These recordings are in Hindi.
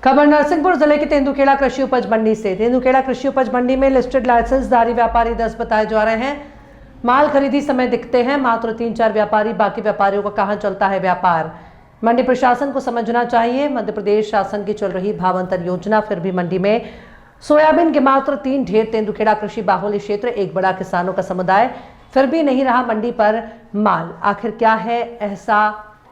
खबर नरसिंहपुर जिले की तेंदुखेड़ा कृषि उपज मंडी से। तेंदुखेड़ा कृषि उपज मंडी में लिस्टेड लाइसेंसधारी व्यापारी 10 बताए जा रहे हैं। माल खरीदी समय दिखते हैं मात्र 3-4 व्यापारी, बाकी व्यापारियों का कहां चलता है व्यापार। मंडी प्रशासन को समझना चाहिए। मध्य प्रदेश शासन की चल रही भावांतर योजना, फिर भी मंडी में सोयाबीन के मात्र 3 ढेर। तेंदुखेड़ा कृषि बाहुल्य क्षेत्र, एक बड़ा किसानों का समुदाय, फिर भी नहीं रहा मंडी पर माल। आखिर क्या है ऐसा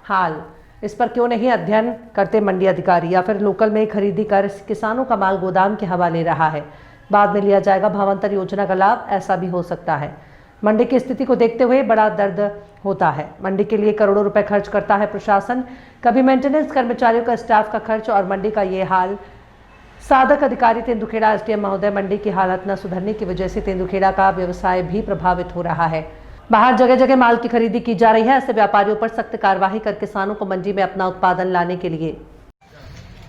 हाल, इस पर क्यों नहीं अध्ययन करते मंडी अधिकारी, या फिर लोकल में खरीदी कर किसानों का माल गोदाम के हवाले रहा है। बाद में लिया जाएगा भावांतर योजना का लाभ, ऐसा भी हो सकता है। मंडी की स्थिति को देखते हुए बड़ा दर्द होता है। मंडी के लिए करोड़ों रुपए खर्च करता है प्रशासन, कभी मेंटेनेंस, कर्मचारियों का, स्टाफ का खर्च, और मंडी का ये हाल। साधक अधिकारी तेंदुखेड़ा एसडीएम महोदय, मंडी की हालत न सुधरने की वजह से तेंदुखेड़ा का व्यवसाय भी प्रभावित हो रहा है। बाहर जगह जगह माल की खरीदी की जा रही है। ऐसे व्यापारियों पर सख्त कार्रवाई कर किसानों को मंडी में अपना उत्पादन लाने के लिए।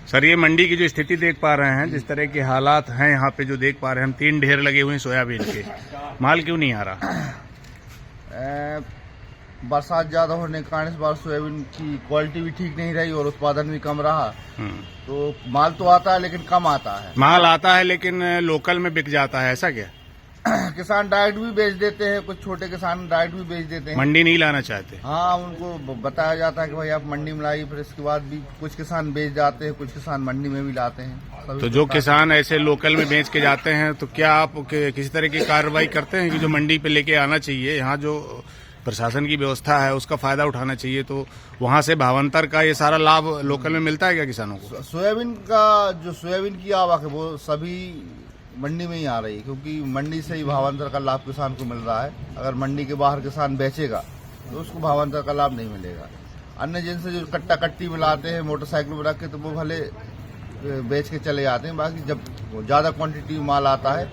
सर, ये मंडी की जो स्थिति देख पा रहे हैं, जिस तरह के हालात हैं यहाँ पे, जो देख पा रहे हैं हम, 3 ढेर लगे हुए हैं सोयाबीन के, माल क्यों नहीं आ रहा? बरसात ज्यादा होने के कारण इस बार सोयाबीन की क्वालिटी भी ठीक नहीं रही और उत्पादन भी कम रहा। तो माल तो आता है लेकिन कम आता है। माल आता है लेकिन लोकल में बिक जाता है, ऐसा क्या? किसान डायरेक्ट भी बेच देते हैं, कुछ छोटे किसान डायरेक्ट भी बेच देते हैं। मंडी नहीं लाना चाहते? हाँ, उनको बताया जाता है कि भाई आप मंडी में लाइए, फिर इसके बाद भी कुछ किसान बेच जाते हैं, कुछ किसान मंडी में भी लाते हैं। तो जो किसान ऐसे लोकल में बेच के जाते हैं, तो क्या आप किसी तरह की कार्रवाई करते हैं कि जो मंडी पे लेके आना चाहिए, यहाँ जो प्रशासन की व्यवस्था है उसका फायदा उठाना चाहिए, तो वहाँ से भावांतर का ये सारा लाभ लोकल में मिलता है क्या किसानों को? सोयाबीन की आवक है वो सभी मंडी में ही आ रही है, क्योंकि मंडी से ही भावांतर का लाभ किसान को मिल रहा है। अगर मंडी के बाहर किसान बेचेगा तो उसको भावांतर का लाभ नहीं मिलेगा। अन्य जिनसे जो कट्टा कट्टी में लाते हैं मोटरसाइकिल में रख के, तो वो भले बेच के चले जाते हैं। बाकी जब ज्यादा क्वांटिटी में माल आता है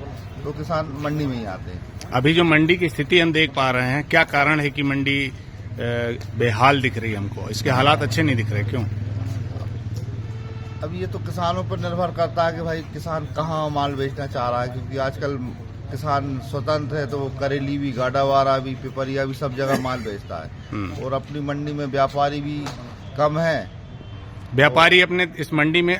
तो किसान मंडी में ही आते हैं। अभी जो मंडी की स्थिति हम देख पा रहे हैं, क्या कारण है कि मंडी बेहाल दिख रही है हमको? इसके हालात अच्छे नहीं दिख रहे, क्यों? अब ये तो किसानों पर निर्भर करता है कि भाई किसान कहाँ माल बेचना चाह रहा है, क्योंकि आजकल किसान स्वतंत्र है तो वो करेली भी, गाडावारा भी, पिपरिया भी सब जगह माल बेचता है। और अपनी मंडी में व्यापारी भी कम है। व्यापारी अपने इस मंडी में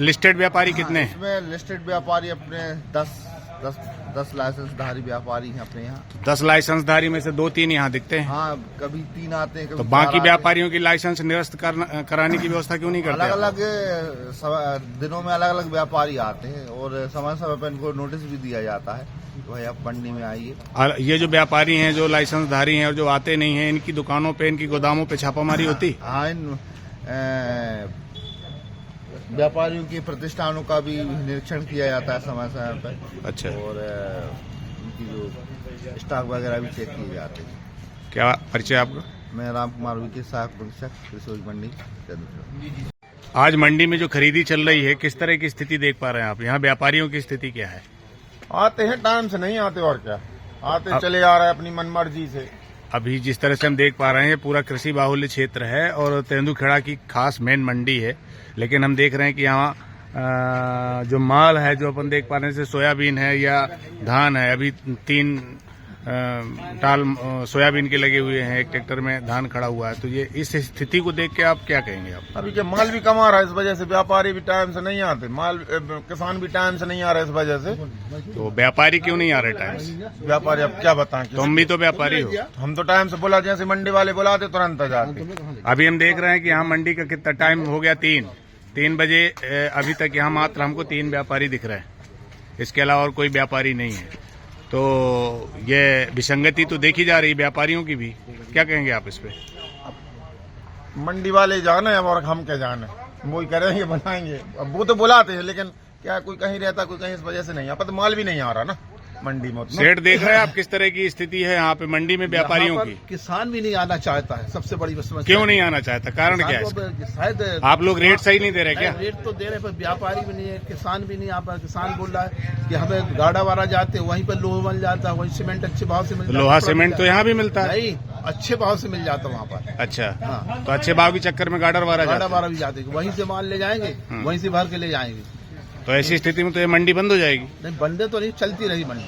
लिस्टेड व्यापारी कितने हैं? इसमें लिस्टेड व्यापारी अपने 10 लाइसेंसधारी व्यापारी हैं अपने यहाँ। 10 लाइसेंसधारी में से 2-3 यहाँ दिखते हैं। हाँ, कभी 3 आते हैं, कभी तो बाकी व्यापारियों की लाइसेंस निरस्त कराने की व्यवस्था क्यों नहीं करते? अलग अलग दिनों में अलग अलग व्यापारी आते हैं और समय समय पर इनको नोटिस भी दिया जाता है कि भाई आप मंडी में आइए। ये जो व्यापारी हैं, जो लाइसेंसधारी हैं और जो आते नहीं हैं, इनकी दुकानों पे, इनकी गोदामों पे छापामारी होती? हाँ, इन व्यापारियों के प्रतिष्ठानों का भी निरीक्षण किया जाता है समय समय पर। अच्छा। और उनकी जो स्टॉक वगैरह भी चेक किए जाते हैं। क्या परिचय आपका? मैं राम कुमार विके, सहायक प्रशिक्षक कृषि उपज मंडी तेंदुखेड़ा। आज मंडी में जो खरीदी चल रही है, किस तरह की स्थिति देख पा रहे हैं आप? यहाँ व्यापारियों की स्थिति क्या है? आते हैं, टाइम से नहीं आते, और क्या आते चले आ रहे हैं अपनी मनमर्जी से। अभी जिस तरह से हम देख पा रहे हैं, पूरा कृषि बाहुल्य क्षेत्र है और तेंदुखेड़ा की खास मेन मंडी है, लेकिन हम देख रहे हैं कि यहाँ जो माल है, जो अपन देख पा रहे हैं, जैसे सोयाबीन है या धान है, अभी 3 टाल सोयाबीन के लगे हुए हैं, एक ट्रैक्टर में धान खड़ा हुआ है। तो ये इस स्थिति को देख के आप क्या कहेंगे? आप अभी क्या माल भी कम आ रहा है, इस वजह से व्यापारी भी टाइम से नहीं आते, किसान भी टाइम से नहीं आ रहे इस वजह से। तो व्यापारी क्यों नहीं आ रहे टाइम से? व्यापारी अब क्या बताएं, तुम भी तो व्यापारी हो। हम तो टाइम से बोला, जैसे मंडी वाले बुलाते तुरंत आ जाते। अभी हम देख रहे हैं कि यहाँ मंडी का कितना टाइम हो गया, 3 बजे। अभी तक यहाँ मात्र हमको 3 व्यापारी दिख रहे हैं, इसके अलावा और कोई व्यापारी नहीं है। तो ये विसंगति तो देखी जा रही व्यापारियों की भी। क्या कहेंगे आप इस पे? मंडी वाले जाने अब, और हम क्या जाने, वो ही करेंगे, बनाएंगे। अब वो तो बुलाते हैं, लेकिन क्या कोई कहीं रहता, कोई कहीं, इस वजह से नहीं। यहाँ पर तो माल भी नहीं आ रहा ना मंडी में। सेठ, देख रहे हैं आप किस तरह की स्थिति है यहाँ पे मंडी में व्यापारियों की? किसान भी नहीं आना चाहता है, सबसे बड़ी समस्या। क्यों नहीं आना चाहता? कारण क्या है? शायद आप लोग रेट सही नहीं दे रहे क्या? रेट तो दे रहे पर व्यापारी भी नहीं है, किसान भी नहीं। आप किसान बोल रहा है कि हमें गाडावारा जाते, वहीं पर लोहा मिल जाता है, वहीं सीमेंट अच्छे भाव से मिल जाता है। लोहा सीमेंट तो यहाँ भी मिलता है? नहीं, अच्छे भाव से मिल जाता है वहाँ पर। अच्छा। हाँ। तो अच्छे भाव के चक्कर में गाडावारा भी जाते, वहीं से माल ले जाएंगे, वहीं से भर के ले जाएंगे। तो ऐसी स्थिति में तो ये मंडी बंद हो जाएगी? नहीं, बंदे तो नहीं, चलती रही मंडी।